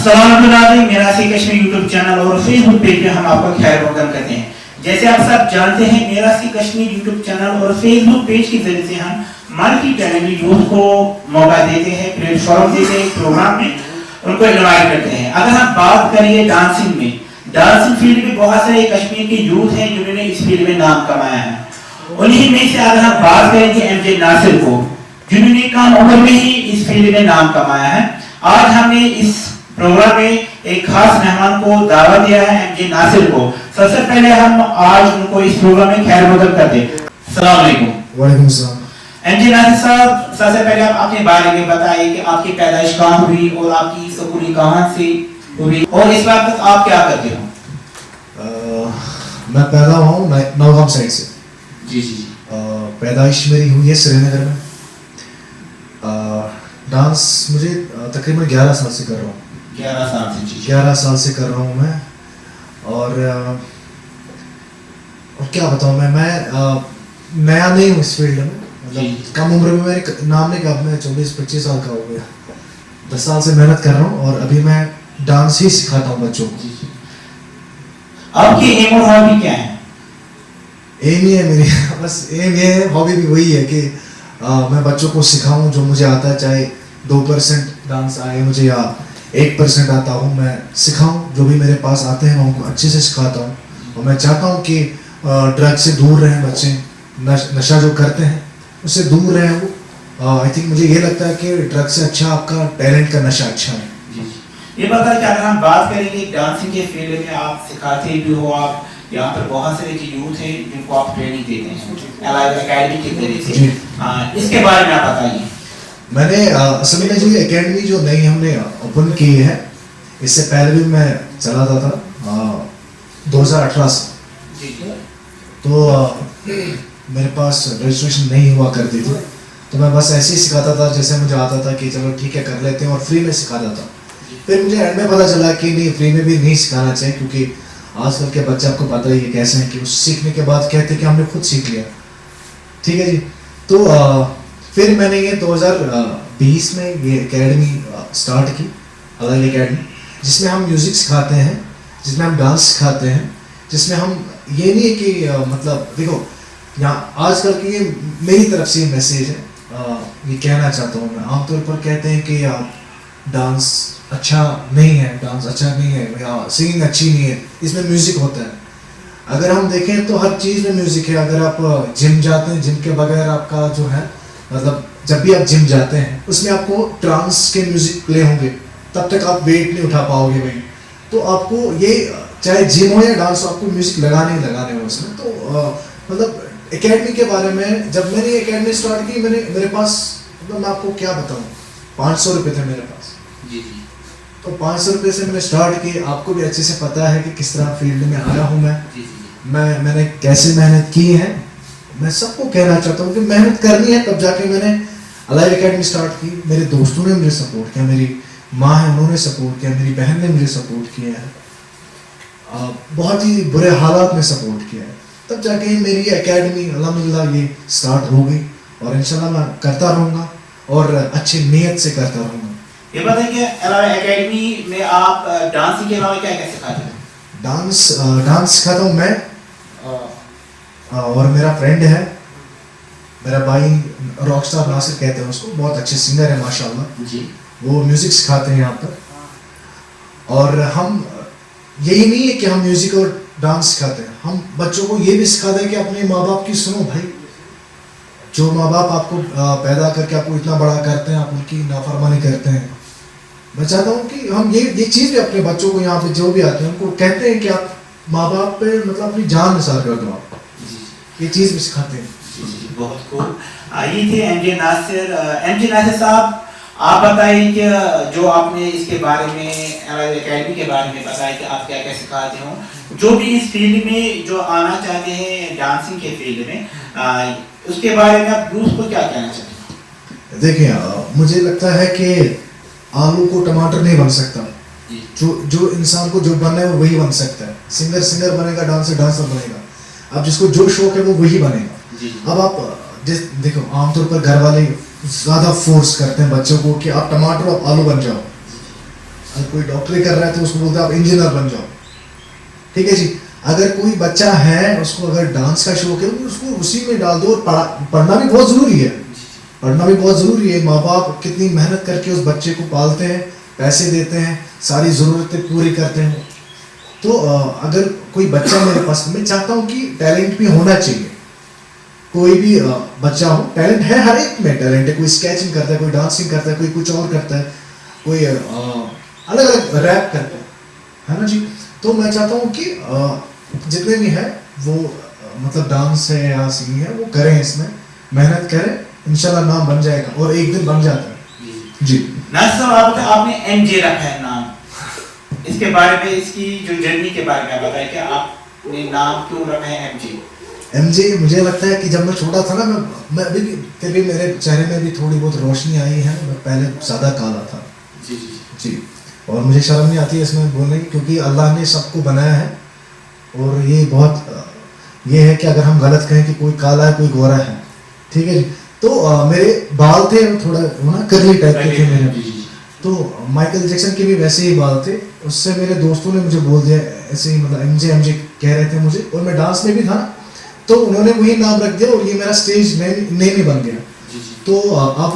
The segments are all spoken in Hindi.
मेरा सी कश्मीर यूट्यूब चैनल और फेसबुक पेज पे हम आपका खैर मकदम करते हैं। जैसे आप सब जानते हैं, मेरा सी कश्मीर यूट्यूब चैनल और फेसबुक पेज के जरिए से हम मल्टी टैलेंटेड यूथ को मौका देते हैं, प्लेटफॉर्म देते हैं, प्रोग्राम में उनको इनवाइट करते हैं। अगर हम बात करिए डांसिंग में, डांसिंग फील्ड में बहुत सारे कश्मीर के यूथ हैं जिन्होंने इस फील्ड में नाम कमाया है। उन्हीं में से अगर हम बात करेंगे एमजे नासिर को, जिन्होंने कम उम्र में ही इस फील्ड में नाम कमाया है। आज हमने इस प्रोग्राम में एक खास मेहमान को दावत दिया है, एमजे नासिर को। सबसे पहले हम आज उनको इस प्रोग्राम में खैर मकदम करते हैं। अस्सलाम वालेकुम। वालेकुम सलाम। एमजे नासिर साहब, सबसे पहले आप अपने बारे में बताइए कि आपकी पैदाइश कहाँ हुई और आपकी स्कूलिंग कहाँ से हुई और इस वक्त आप क्या करते हो? मैं पैदा हुआ हूँ नौगाम साइड से। जी जी। पैदाइश मेरी हुई है श्रीनगर में। डांस मुझे तकरीबन 11 साल से कर रहा हूँ। 11 साल से? जी। 11 साल से कर रहा हूँ मैं। और क्या बताऊँ मैं नया नहीं हूँ इस फील्ड में। मतलब कम उम्र में मेरे नाम नहीं कहा, मैं 24-25 साल का हो गया। 10 साल से मेहनत कर रहा हूँ और अभी मैं डांस ही सिखाता हूँ बच्चों को। आपकी एम और हॉबी क्या है? एम ही है मेरी बस एम ये है, हॉबी भी वही है कि मैं बच्चों को सिखाऊं जो मुझे आता है, चाहे 2% डांस आए मुझे या 1% आता हूँ, मैं सिखाऊं। जो भी मेरे पास आते हैं मैं उनको अच्छे से सिखाता हूँ। और मैं चाहता हूँ कि ड्रग्स से दूर रहें बच्चे, नशा जो करते हैं उससे दूर रहें वो। आई थिंक मुझे ये लगता है कि ड्रग्स से अच्छा आपका टैलेंट का नशा अच्छा है। ये बता कि अगर हम बात करेंगे डांसिंग के फील्ड में आप सिखाते भी हो, आप यहाँ पर बहुत सारे यूथ हैं जिनको आप ट्रेनिंग देते हैं अलाइव एकेडमी के जरिए से, इसके बारे में आप बताइए। मैंने असल में जो एकेडमी जो नई हमने ओपन की है, इससे पहले भी मैं चलाता था 2018 से। तो मेरे पास रजिस्ट्रेशन नहीं हुआ करती थी, तो मैं बस ऐसे ही सिखाता था जैसे मुझे आता था कि चलो ठीक है कर लेते हैं, और फ्री में सिखाता था। फिर मुझे एंड में पता चला कि नहीं, फ्री में भी नहीं सिखाना चाहिए, क्योंकि आजकल के बच्चे आपको पता ही है कैसे हैं कि उस सीखने के बाद कहते हैं कि हमने खुद सीख लिया। ठीक है जी। तो फिर मैंने ये 2020 में ये एकेडमी स्टार्ट की, अलग एकेडमी, जिसमें हम म्यूज़िक सिखाते हैं, जिसमें हम डांस सिखाते हैं, जिसमें हम ये नहीं है कि मतलब देखो यहाँ आजकल की ये मेरी तरफ से मैसेज है, ये कहना चाहता हूँ मैं। आमतौर पर कहते हैं कि डांस अच्छा नहीं है, डांस अच्छा नहीं है या सिंगिंग अच्छी नहीं है, इसमें म्यूज़िक होता है। अगर हम देखें तो हर चीज़ में म्यूज़िक है। अगर आप जिम जाते हैं, जिम के बगैर आपका जो है मतलब जब भी आप जिम जाते हैं उसमें आपको ट्रांस के म्यूज़िक प्ले होंगे, तब तक आप वेट नहीं उठा पाओगे भाई। तो आपको ये चाहे जिम हो या डांस हो, आपको म्यूज़िक लगाने हो उसमें। तो मतलब एकेडमी के बारे में, जब मैंने ये एकेडमी स्टार्ट की, मेरे पास मतलब मैं आपको क्या बताऊँ, 500 रुपये थे मेरे पास। जी। तो 500 रुपये से मैंने स्टार्ट की। आपको भी अच्छे से पता है कि किस तरह फील्ड में आया हूँ मैंने कैसे मेहनत की है। मैं सबको कहना चाहता हूँ कि मेहनत करनी है, तब जाके मैंने अलाइव एकेडमी स्टार्ट की। मेरे दोस्तों ने मुझे सपोर्ट किया, मेरी माँ है उन्होंने सपोर्ट किया, मेरी बहन ने मुझे सपोर्ट किया है, बहुत ही बुरे हालात में सपोर्ट किया है। तब जाके मेरी एकेडमी अल्हम्दुलिल्लाह ये स्टार्ट हो गई, और इंशाल्लाह मैं करता रहूँगा और अच्छी नीयत से करता रहूँगा। ये बताइए कि अलावा एकेडमी में आप डांस के अलावा क्या क्या सिखाते हैं? डांस सिखाता हूँ मैं, और मेरा फ्रेंड है, मेरा भाई रॉकस्टार नासिर कहते हैं उसको, बहुत अच्छे सिंगर है माशाल्लाह जी। वो म्यूज़िक सिखाते हैं यहाँ पर। और हम यही नहीं है कि हम म्यूज़िक और डांस सिखाते हैं, हम बच्चों को ये भी सिखाते हैं कि अपने माँ बाप की सुनो भाई। जो माँ बाप आपको पैदा करके आपको इतना बड़ा करते हैं, आप उनकी नाफरमानी करते हैं। मैं चाहता हूँ कि हम ये चीज़ भी अपने बच्चों को, यहाँ पे जो भी आते हैं उनको कहते हैं कि आप माँ बाप पे मतलब अपनी जान निसार कर दो, आप ये चीज़ भी सिखाते हैं। जी, बहुत खूब। ये थे एमजे नासिर। एमजे नासिर साहब, आप बताइए कि जो आपने इसके बारे में एकेडमी के बारे में बताया कि आप क्या क्या सिखाते हो, जो भी इस फील्ड में जो आना चाहते हैं डांसिंग के फील्ड में, उसके बारे में आप यूथ को क्या कहना चाहते हैं? देखिए, मुझे लगता है कि आलू को टमाटर नहीं बन सकता। जो इंसान को जो बनना है वो वही बन सकता है। सिंगर बनेगा, डांसर बनेगा। अब जिसको जो शौक है वो वही बनेगा। अब आप देखो, आमतौर पर घर वाले ज़्यादा फोर्स करते हैं बच्चों को कि आप टमाटर और आलू बन जाओ। अगर कोई डॉक्टरी कर रहा है तो उसको बोलते हैं आप इंजीनियर बन जाओ, ठीक है जी। अगर कोई बच्चा है उसको अगर डांस का शौक है तो उसको उसी में डाल दो। और पढ़ना भी बहुत ज़रूरी है, पढ़ना भी बहुत ज़रूरी है। माँ बाप कितनी मेहनत करके उस बच्चे को पालते हैं, पैसे देते हैं, सारी ज़रूरतें पूरी करते हैं। तो अगर कोई बच्चा मेरे पास, मैं चाहता हूँ कि टैलेंट भी होना चाहिए। कोई भी बच्चा हो, टैलेंट है, हर एक में टैलेंट है। कोई स्केचिंग करता है, कोई डांसिंग करता है, कोई कुछ और करता है, कोई अलग अलग रैप करता है ना जी। तो मैं चाहता हूँ कि जितने भी हैं वो मतलब डांस है या सिंगिंग है वो करें, इसमें मेहनत करें, इंशाल्लाह नाम बन जाएगा और एक दिन बन जाता है जी। नासिर साहब, आपने एमजे रखा है नाम, इसके बारे में, इसकी जो जर्नी के बारे में बताएं कि आपने नाम क्यों रखा है एमजे? एमजे मुझे लगता है कि जब मैं छोटा था ना, मैं अभी भी, फिर भी मेरे चेहरे में भी थोड़ी बहुत रोशनी आई है। मैं पहले ज़्यादा काला था जी जी जी, और मुझे शर्म नहीं आती है इसमें बोलने की, क्योंकि अल्लाह ने सबको बनाया है। और ये बहुत ये है कि अगर हम गलत कहें कि कोई काला है कोई गोरा है, ठीक है जी। तो मेरे बाल थे थोड़ा वो ना करली टाइप के थे मेरे, तो माइकल जैक्सन के भी वैसे ही बाल थे। उससे मेरे दोस्तों ने मुझे बोल दिया ऐसे ही, मतलब एमजे एमजे कह रहे थे मुझे, और मैं डांस में भी था तो उन्होंने वही नाम रख दिया और ये मेरा स्टेज नेम ही बन गया। तो अब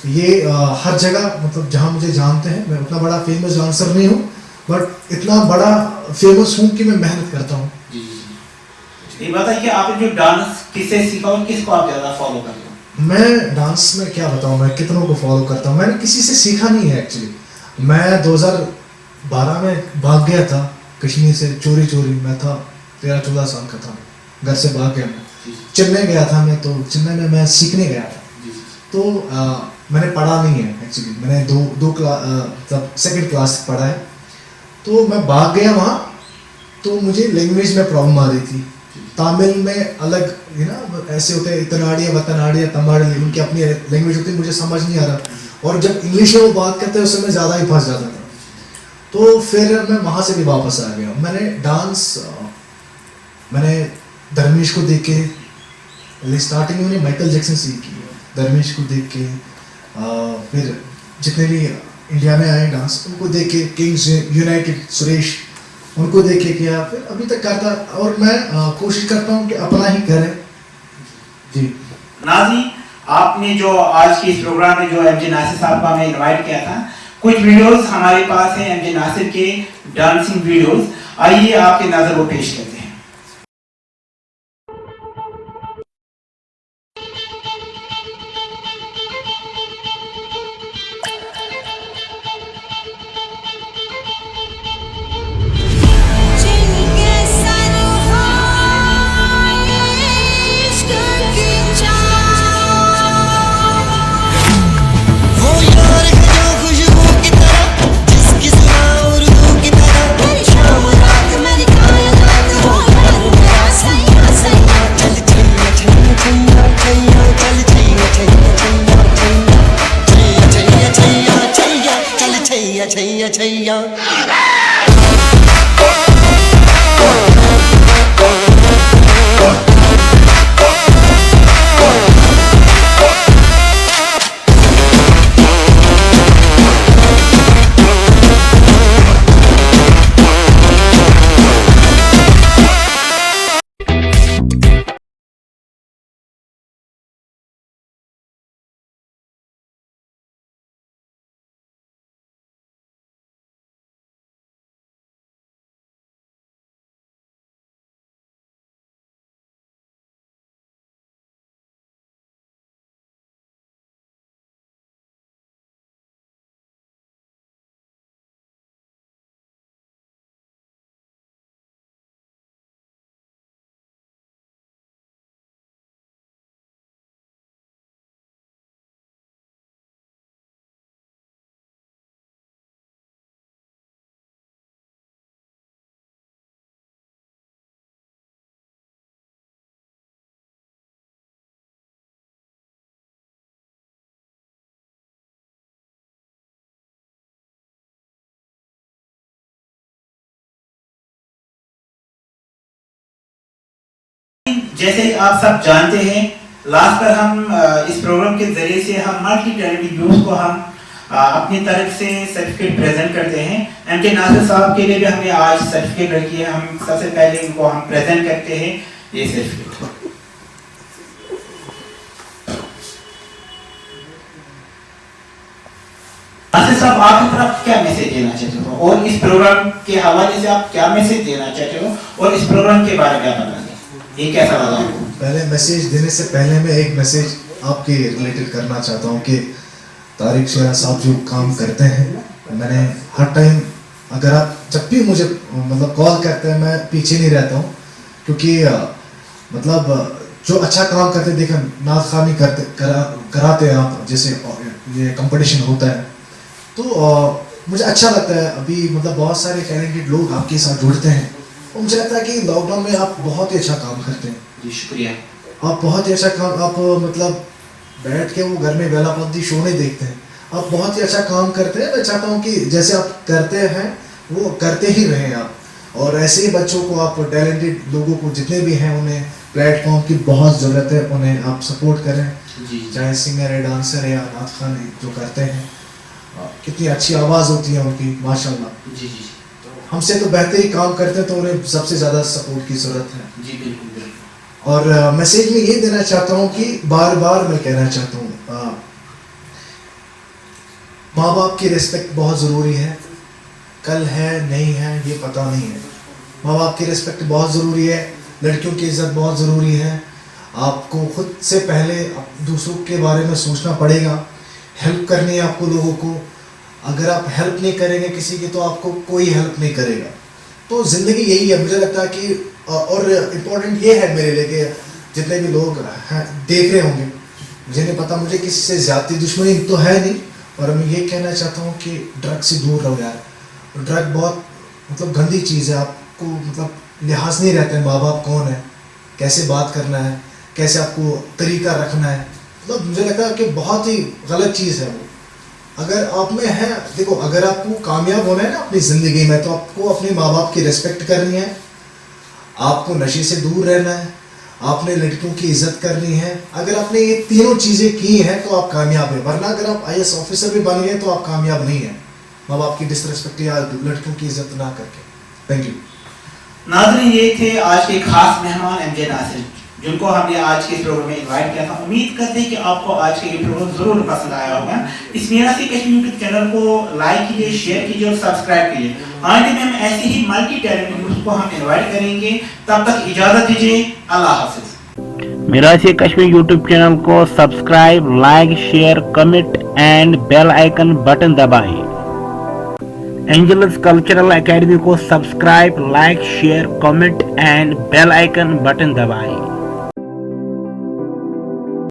ये हर जगह, मतलब जहाँ मुझे जानते हैं, मैं उतना बड़ा फेमस डांसर नहीं हूँ, बट इतना बड़ा फेमस हूँ कि मैं मेहनत करता हूँ। ये बताइए कि आपने जो डांस किससे सीखा और किसको आप ज़्यादा फॉलो करते हो? मैं डांस में क्या बताऊँ, मैं कितनों को फॉलो करता हूँ। मैंने किसी से सीखा नहीं है एक्चुअली। मैं 2012 में भाग गया था कश्मीर से चोरी चोरी। मैं था 13-14 साल का था, घर से भाग गया। मैं चेन्नई गया था, मैं तो चेन्नई में मैं सीखने गया था। तो मैंने पढ़ा नहीं है एक्चुअली, मैंने दो तब सेकंड क्लास तक पढ़ा है। तो मैं भाग गया वहाँ, तो मुझे लैंग्वेज में प्रॉब्लम आ रही थी। तमिल में अलग ना ऐसे होते हैं, इतनाड़िया वतनाड़िया तमाड़ी, उनकी अपनी लैंग्वेज होती है, मुझे समझ नहीं आ रहा। और जब इंग्लिश में वो बात करते हैं उससे मैं ज़्यादा ही फंस जाता था। तो फिर मैं वहाँ से भी वापस आ गया। मैंने डांस मैंने धर्मेश को देख के, स्टार्टिंग में मैंने माइकल जैक्सन सीखी, धर्मेश को देख के, फिर जितने भी इंडिया में आए डांस उनको देख के, किंग्स यूनाइटेड सुरेश, उनको देख के किया, फिर अभी तक करता। और मैं कोशिश करता हूँ कि अपना ही करें जी। नाजी, आपने जो आज के इस प्रोग्राम में जो एमजे नासिर साहब को हमें इनवाइट किया था, कुछ वीडियोस हमारे पास हैं एमजे नासिर के डांसिंग वीडियोस। आइए आपके नजर वो पेश करते हैं। छैया छैया जैसे ही आप सब जानते हैं, लास्ट पर हम इस प्रोग्राम के जरिए से हम मल्टी टैलेंटेड यूथ को हम अपनी तरफ से सर्टिफिकेट प्रेजेंट करते हैं। एमके नासिर साहब के लिए भी हमने आज सर्टिफिकेट रखी है, हम सबसे पहले इनको हम प्रेजेंट करते हैं ये सर्टिफिकेट। नासिर साहब, आपकी तरफ क्या मैसेज देना चाहते हो और इस प्रोग्राम के हवाले से आप क्या मैसेज देना चाहते हो और इस प्रोग्राम के बारे में क्या बताएंगे, ये कैसा लगा आपको? पहले मैसेज देने से पहले मैं एक मैसेज आपके रिलेटेड करना चाहता हूँ कि तारिक शेरा साहब जो काम करते हैं, मैंने हर टाइम, अगर आप जब भी मुझे मतलब कॉल करते हैं, मैं पीछे नहीं रहता हूँ, क्योंकि मतलब जो अच्छा काम करते देखा नाथ खानी कराते हैं आप, जैसे ये कंपटीशन होता है तो मुझे अच्छा लगता है। अभी मतलब बहुत सारे टैलेंटेड लोग आपके साथ जुड़ते हैं और मुझे लगता है कि लॉकडाउन में आप बहुत ही अच्छा काम करते हैं। जी शुक्रिया। आप बहुत ही अच्छा काम, आप मतलब बैठ के वो घर में वेलापंथी शो नहीं देखते हैं, आप बहुत ही अच्छा काम करते हैं। मैं चाहता हूँ कि जैसे आप करते हैं वो करते ही रहें आप, और ऐसे ही बच्चों को, आप टैलेंटेड लोगों को जितने भी हैं उन्हें प्लेटफॉर्म की बहुत ज़रूरत है, उन्हें आप सपोर्ट करें। चाहे सिंगर है, डांसर है या नाथ खान है जो करते हैं, कितनी अच्छी आवाज़ होती है उनकी माशाल्लाह। जी जी, हमसे तो बेहतर ही काम करते हैं, तो उन्हें सबसे ज़्यादा सपोर्ट की ज़रूरत है। जी बिल्कुल बिल्कुल। और मैसेज में ये देना चाहता हूँ कि बार बार मैं कहना चाहता हूँ, माँ बाप की रिस्पेक्ट बहुत ज़रूरी है। कल है नहीं है ये पता नहीं है, माँ बाप की रिस्पेक्ट बहुत ज़रूरी है। लड़कियों की इज़्ज़त बहुत ज़रूरी है। आपको खुद से पहले दूसरों के बारे में सोचना पड़ेगा, हेल्प करनी है आपको लोगों को। अगर आप हेल्प नहीं करेंगे किसी की तो आपको कोई हेल्प नहीं करेगा। तो ज़िंदगी यही है, मुझे लगता है कि, और इम्पोर्टेंट ये है मेरे लिए कि जितने भी लोग हैं देख रहे होंगे, मुझे नहीं पता, मुझे किसी से ज़्यादा दुश्मनी तो है नहीं, और मैं ये कहना चाहता हूँ कि ड्रग से दूर रहो यार। ड्रग बहुत मतलब गंदी चीज़ है, आपको मतलब लिहाज नहीं रहता है माँ बाप कौन है, कैसे बात करना है, कैसे आपको तरीका रखना है। मतलब मुझे लगता है कि बहुत ही गलत चीज़ है वो। अगर आप में है, देखो अगर आपको कामयाब होना है ना अपनी ज़िंदगी में, तो आपको अपने माँ बाप की रिस्पेक्ट करनी है, आपको नशे से दूर रहना है, आपने लड़कियों की इज्जत करनी है। अगर आपने ये तीनों चीज़ें की हैं तो आप कामयाब हैं, वरना अगर आप IAS ऑफिसर भी बन गए तो आप कामयाब नहीं हैं, माँ बाप की डिसरिस्पेक्ट या लड़कियों की इज्जत ना करके। Thank you. नाज़रीन, ये थे आज के खास मेहमान MJ नासिर, जिनको हमने आज के प्रोग्राम में इनवाइट किया था। उम्मीद करते हैं कि आपको आज का ये प्रोग्राम जरूर पसंद आया होगा। इस मीरासी कश्मीर यूट्यूब चैनल को लाइक कीजिए, शेयर कीजिए और सब्सक्राइब कीजिए। आगे में हम ऐसे ही मल्टी टैलेंटेड यूथ को हम इनवाइट करेंगे। तब तक इजाजत दीजिए, अल्लाह हाफिज। मीरासी कश्मीर यूट्यूब चैनल को subscribe, like, share, comment and bell icon button दबाएं। एंजल्स कल्चरल एकेडमी को subscribe, like, share, comment and bell icon button दबाएं।